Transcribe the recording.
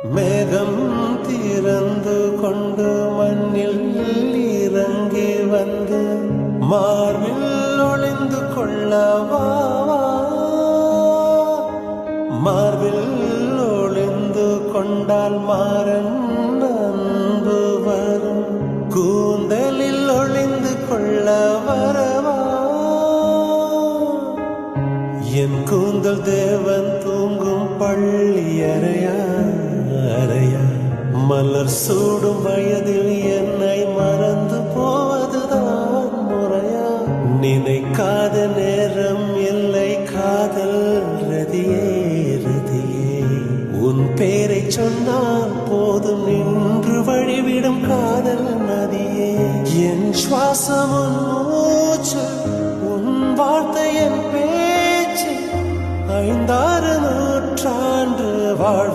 மேகம் திறந்து கொண்டு மண்ணில் இறங்கி வந்து மார்பில் ஒளிந்து கொள்ளவா, மார்பில் ஒளிந்து கொண்டால் மாறன் அன்பு வரும், கூந்தலில் ஒளிந்து கொள்ள வரவா. என் கூந்தல் தேவன் தூங்கும் பள்ளி அறையா அறையா, மலர் சூடும் வயதில் என்னை மறந்து போவதுதான் முறையா. நினைக்காத நேரம் இல்லை காதல் ரதியே ரதியே, உன் பேரை சொன்னால் போதும் நின்று வழிவிடும் காதல் நதியே. என் சுவாசம் உன் மூச்சு, உன் வார்த்தை என் பேச்சு, 5-6 நூற்றாண்டு வாழ்